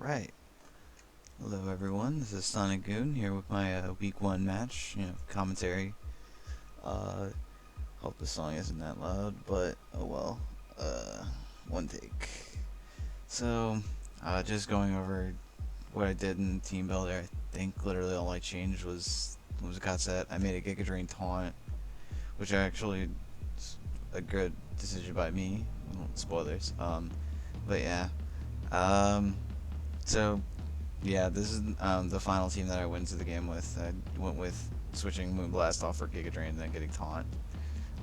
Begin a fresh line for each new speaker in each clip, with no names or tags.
Alright. Hello everyone, this is Sonic Goon here with my week 1 match, commentary. Uh, Hope the song isn't that loud, but oh well. One take. So, just going over what I did in Team Builder. I think literally all I changed was a cut set. I made a Giga Drain taunt, which actually is a good decision by me. Spoilers. But yeah. So yeah, this is the final team that I went into the game with. I went with switching Moonblast off for Giga Drain and then getting taunt.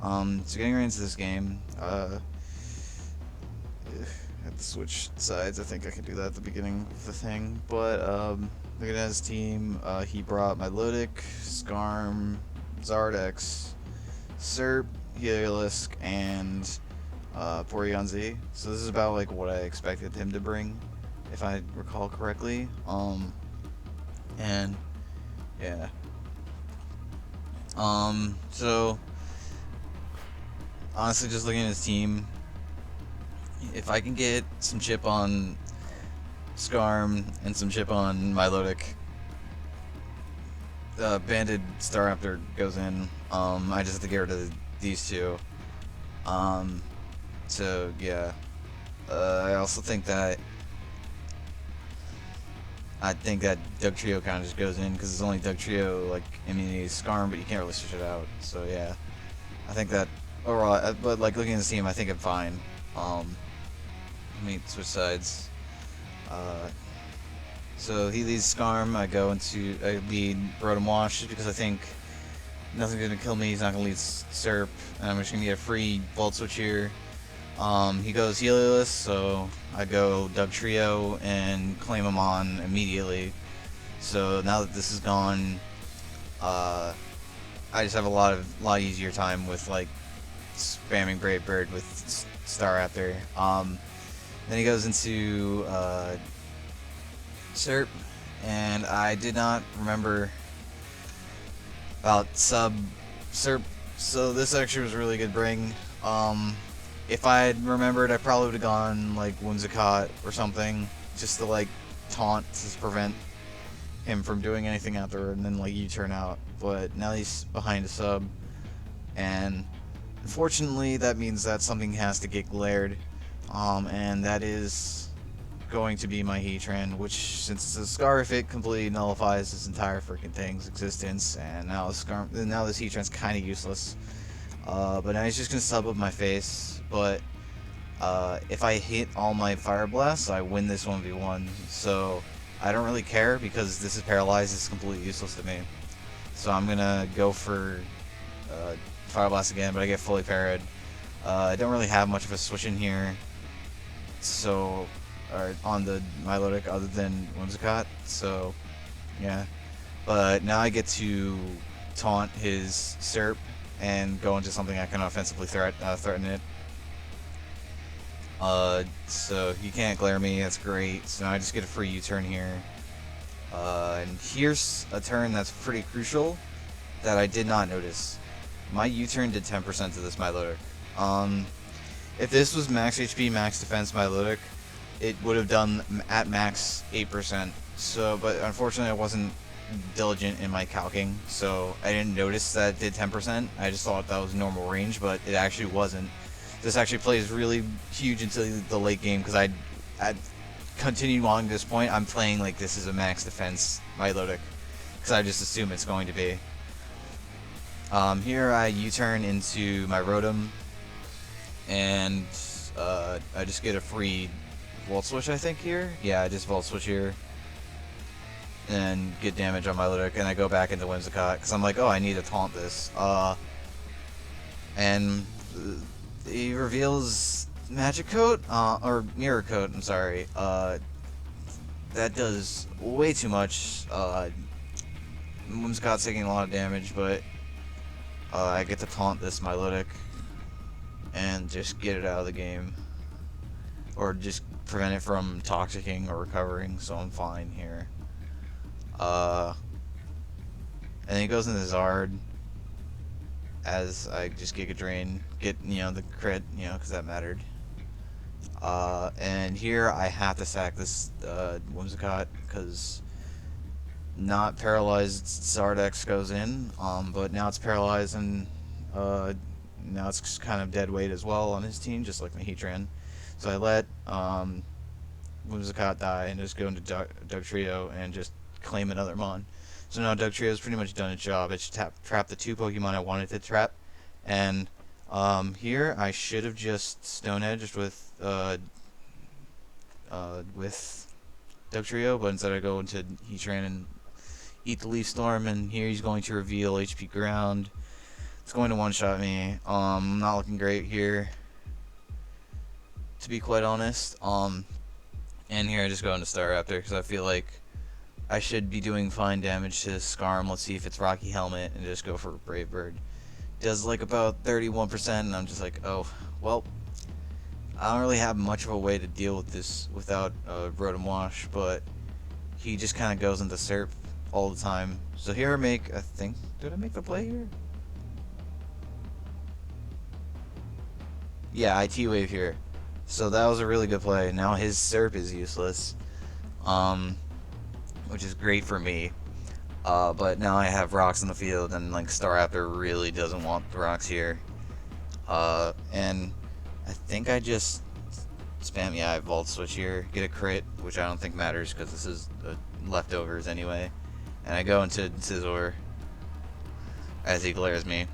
So getting right into this game, I had to switch sides. I think I can do that at the beginning of the thing. But looking at his team, he brought Milotic, Skarm, Zardex, Serp, Heliolisk, and Porygon Z. So this is about like what I expected him to bring, if I recall correctly. And yeah. So honestly, just looking at his team, if I can get some chip on Skarm and some chip on Milotic, Banded Staraptor goes in. I just have to get rid of these two. So yeah. I also think that Doug Trio kind of just goes in because it's only Doug Trio like immunity Skarm, but you can't really switch it out. So yeah, I think that overall, but like looking at the team, I think I'm fine. Let me switch sides. So he leads Skarm. I lead Rotom Wash because I think nothing's gonna kill me. He's not gonna lead Serp, and I'm just gonna get a free Volt Switch here. He goes Heliolisk, so I go Doug Trio and claim him on immediately. So now that this is gone, I just have a lot easier time with like spamming Brave Bird with Staraptor. Then he goes into Serp, and I did not remember about sub Serp, so this actually was a really good bring. If I had remembered, I probably would have gone like Whimsicott or something, just to like taunt to prevent him from doing anything after, and then like U-turn out. But now he's behind a sub, and unfortunately that means that something has to get glared, and that is going to be my Heatran, which, since it's a Scarf, it completely nullifies this entire freaking thing's existence, and now this Heatran's kind of useless. But now he's just gonna sub up my face. But if I hit all my Fire Blasts, I win this 1v1. So I don't really care because this is paralyzed. It's completely useless to me. So I'm gonna go for Fire Blast again, but I get fully parried. I don't really have much of a switch in here. So, or on the Milotic other than Whimsicott. So yeah. But now I get to taunt his Serp and go into something I can offensively threaten it. So he can't glare me, that's great. So now I just get a free U-turn here. And here's a turn that's pretty crucial that I did not notice. My U-turn did 10% to this Milotic. If this was max HP, max defense Milotic, it would have done at max 8%. So, but unfortunately I wasn't diligent in my calcing, so I didn't notice that it did 10%. I just thought that was normal range, but it actually wasn't. This actually plays really huge until the late game, because I continued on to this point. I'm playing like this is a max defense Milotic, because I just assume it's going to be. Here I U-turn into my Rotom, and I just get a free Volt Switch, I think, here. Yeah, I just Volt Switch here and get damage on Milotic, and I go back into Whimsicott because I'm like, oh, I need to taunt this. And he reveals Magic Coat, or Mirror Coat, I'm sorry. That does way too much. Whimsicott's taking a lot of damage, but I get to taunt this Milotic and just get it out of the game, or just prevent it from toxicking or recovering, so I'm fine here. And then he goes into Zard as I just Giga Drain, get, the crit, because that mattered. And here I have to sack this Whimsicott because not paralyzed Zardex goes in, but now it's paralyzed and now it's kind of dead weight as well on his team, just like Mahitran. So I let Whimsicott die and just go into Dugtrio and just claim another Mon. So now Dugtrio's pretty much done its job. It's trapped the 2 Pokemon I wanted to trap, and here I should have just Stone Edged with Dugtrio, but instead I go into Heatran and eat the Leaf Storm, and here he's going to reveal HP Ground. It's going to one-shot me. Not looking great here, to be quite honest. And here I just go into Staraptor because I feel like I should be doing fine damage to Skarm. Let's see if it's Rocky Helmet, and just go for Brave Bird. Does like about 31%, and I'm just like, oh, well, I don't really have much of a way to deal with this without Rotom Wash, but he just kind of goes into Serp all the time. So here I think, did I make the play here? Yeah, I T-Wave here. So that was a really good play. Now his Serp is useless, which is great for me. But now I have rocks in the field, and like Staraptor really doesn't want the rocks here. And I think I just spam, yeah, I Volt Switch here, get a crit, which I don't think matters because this is leftovers anyway. And I go into Scizor as he glares me,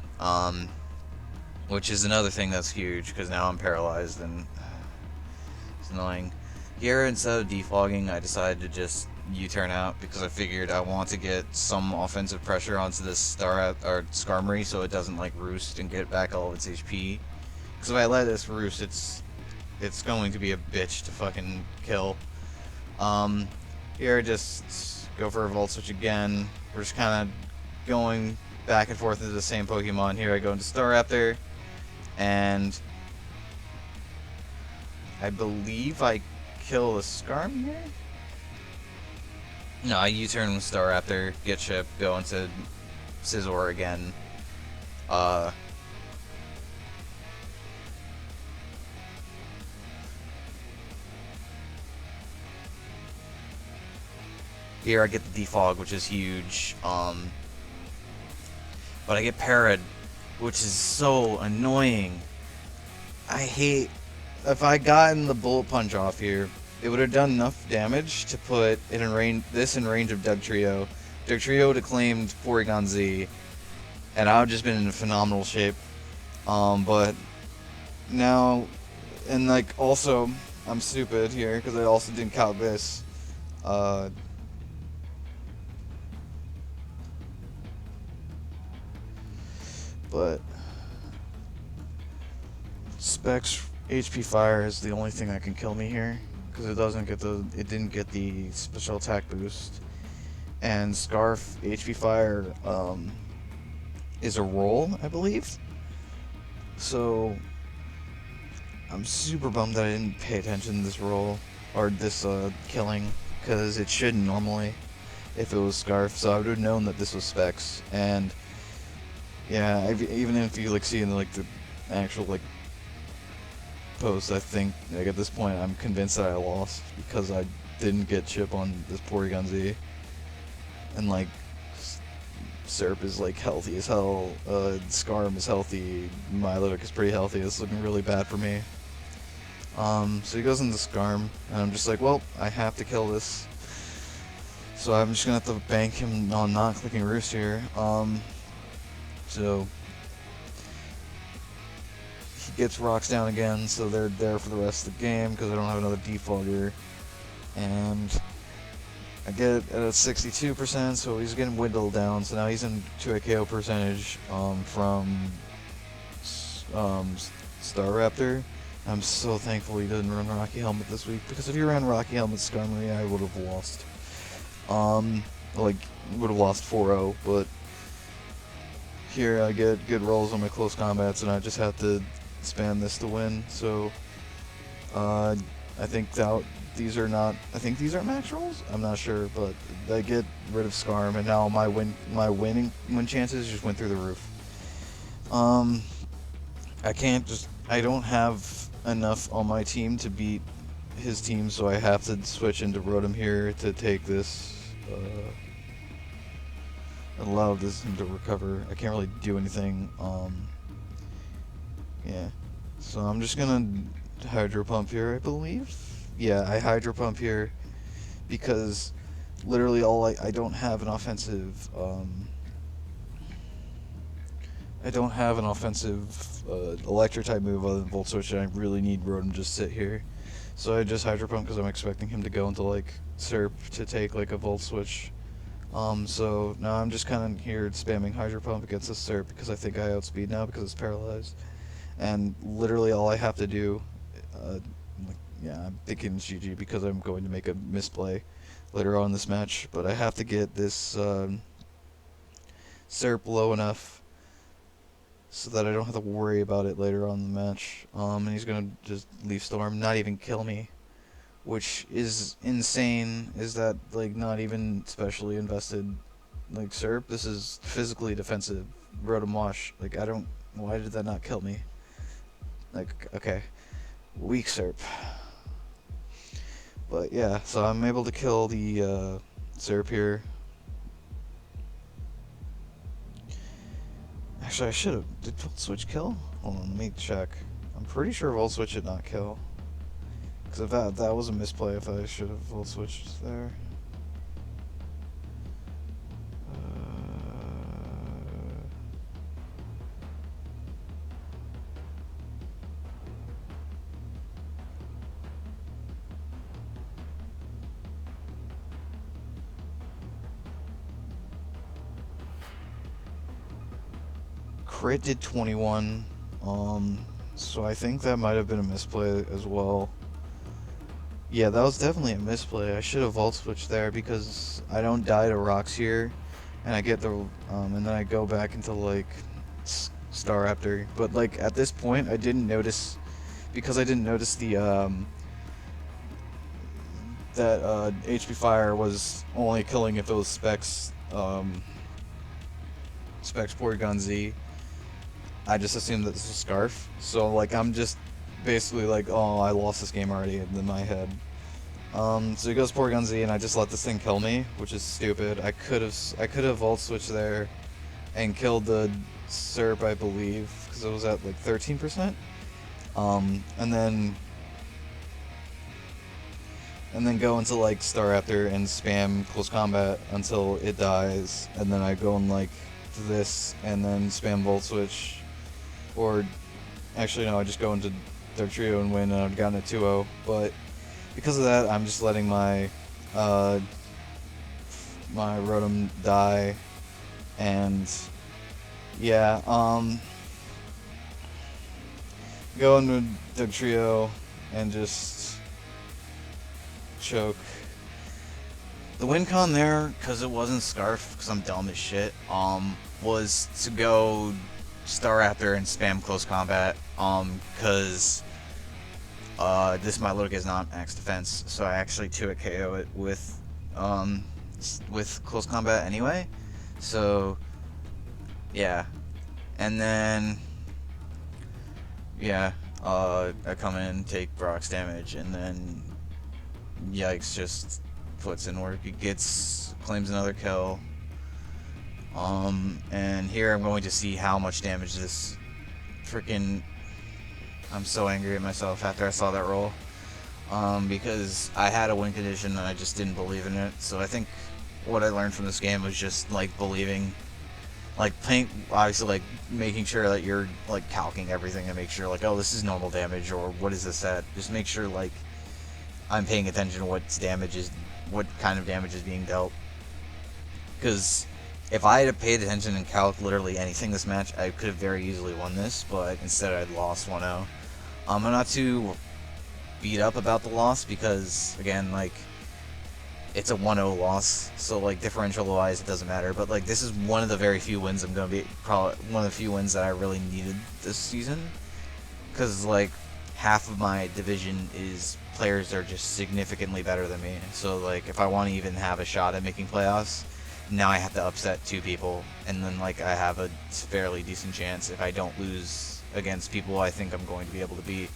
which is another thing that's huge because now I'm paralyzed and it's annoying. Here, instead of defogging, I decided to just U-turn out because I figured I want to get some offensive pressure onto this Skarmory so it doesn't like roost and get back all of its HP. Because if I let this roost, it's going to be a bitch to fucking kill. Here I just go for a Volt Switch again. We're just kind of going back and forth into the same Pokemon. Here I go into Staraptor, and I believe I kill the Skarm here? No, I U-turn with Staraptor, get Chip, go into Scizor again. Here I get the defog, which is huge. But I get parried, which is so annoying. I hate... If I gotten the Bullet Punch off here, it would have done enough damage to put it in range, this in range of Dugtrio. Dugtrio would have claimed Porygon Z, and I would have just been in phenomenal shape. But now, and like also, I'm stupid here because I also didn't count this. But Specs HP Fire is the only thing that can kill me here because it didn't get the special attack boost, and Scarf HP Fire is a roll, I believe. So I'm super bummed that I didn't pay attention to this roll or this killing because it should normally if it was Scarf. So I would have known that this was Specs. And yeah, even if you like see in like the actual like post, I think like at this point I'm convinced that I lost because I didn't get Chip on this Porygon Z, and like Serp is like healthy as hell, Skarm is healthy, Milotic is pretty healthy. It's looking really bad for me. So he goes into Skarm, and I'm just like, well, I have to kill this. So I'm just gonna have to bank him on not clicking Roost here. So he gets rocks down again, so they're there for the rest of the game because I don't have another defogger. And I get it at a 62%, so he's getting dwindled down. So now he's into a KO percentage from Staraptor. I'm so thankful he didn't run Rocky Helmet this week, because if he ran Rocky Helmet Skarmory, I would have lost. Like, would have lost 4-0, but here I get good rolls on my close combats, and I just have to spam this to win. So I think these are not. I think these are max rolls. I'm not sure, but I get rid of Skarm, and now my win chances just went through the roof. I can't just. I don't have enough on my team to beat his team, so I have to switch into Rotom here to take this, allow this him to recover. I can't really do anything, yeah. So I'm just gonna Hydro Pump here, I believe? Yeah, I Hydro Pump here because literally I don't have an offensive, electric type move other than Volt Switch, and I really need Rotom to just sit here. So I just Hydro Pump because I'm expecting him to go into like Serp to take like a Volt Switch. So now I'm just kind of here spamming Hydro Pump against this Serp because I think I outspeed now because it's paralyzed. And literally all I have to do, yeah, I'm thinking it's GG because I'm going to make a misplay later on in this match, but I have to get this Serp low enough so that I don't have to worry about it later on in the match. And he's gonna just Leaf Storm, not even kill me, which is insane. Is that like not even specially invested like Serp? This is physically defensive Rotom Wash. Like why did that not kill me? Like, okay, weak Serp. But yeah, so I'm able to kill the Serp here. Actually, I should have. Did Volt Switch kill? Hold on, let me check. I'm pretty sure Volt Switch did not kill. Because if that was a misplay, if I should have Volt Switched there. Crit did 21, so I think that might have been a misplay as well. Yeah, that was definitely a misplay. I should have Volt Switched there because I don't die to rocks here, and I get the, and then I go back into like Staraptor. But like at this point, I didn't notice, because I didn't notice the that HP Fire was only killing if it was Specs Porygon Z. I just assumed that this was Scarf, so like I'm just basically like, oh, I lost this game already in my head. So he goes Porygon Z, and I just let this thing kill me, which is stupid. I could have Volt Switched there and killed the Serp, I believe, because it was at like 13%. And then go into like Staraptor and spam Close Combat until it dies, and then I go in like this and then spam Volt Switch. Or, actually no, I just go into their trio and win, and I've gotten a 2-0. But because of that, I'm just letting my my Rotom die, and yeah, go into their trio and just choke. The win con there, because it wasn't Scarf, because I'm dumb as shit, was to go Staraptor and spam Close Combat, because this Milotic is not max defense, so I actually 2-hit KO it with Close Combat anyway, so yeah. And then yeah, I come in, take Brock's damage, and then Yikes just puts in work. He claims another kill. And here I'm going to see how much damage this freaking... I'm so angry at myself after I saw that roll. Because I had a win condition and I just didn't believe in it. So I think what I learned from this game was just, like, believing. Like, obviously, like, making sure that you're, like, calcing everything and make sure, like, oh, this is normal damage, or what is this at? Just make sure, like, I'm paying attention to what kind of damage is being dealt. Because if I had paid attention and calc literally anything this match, I could have very easily won this, but instead I'd lost 1-0. I'm not too beat up about the loss because, again, like, it's a 1-0 loss, so, like, differential-wise, it doesn't matter. But, like, this is one of the very few wins I'm going to be, probably one of the few wins that I really needed this season. Because, like, half of my division is players that are just significantly better than me. So, like, if I want to even have a shot at making playoffs, now I have to upset 2 people, and then, like, I have a fairly decent chance if I don't lose against people I think I'm going to be able to beat.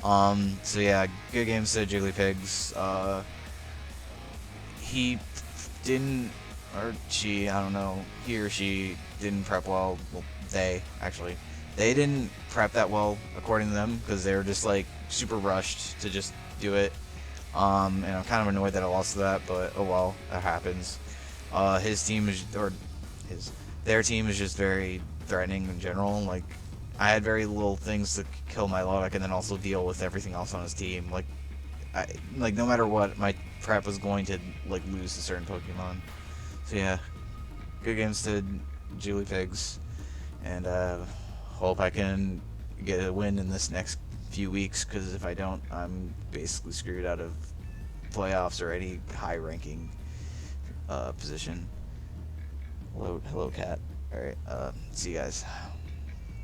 So yeah, good games to Jigglypigs. He didn't, or she, I don't know, he or she didn't prep well. Well, they didn't prep that well according to them because they were just like super rushed to just do it. And I'm kind of annoyed that I lost to that, but oh well, that happens. His team is, or his, their team is just very threatening in general. Like, I had very little things to kill my Lodok and then also deal with everything else on his team. Like no matter what, my prep was going to like lose to certain Pokemon. So yeah, good games to Jigglypigs, and hope I can get a win in this next few weeks. Because if I don't, I'm basically screwed out of playoffs or any high-ranking position. Hello, cat. All right, see you guys.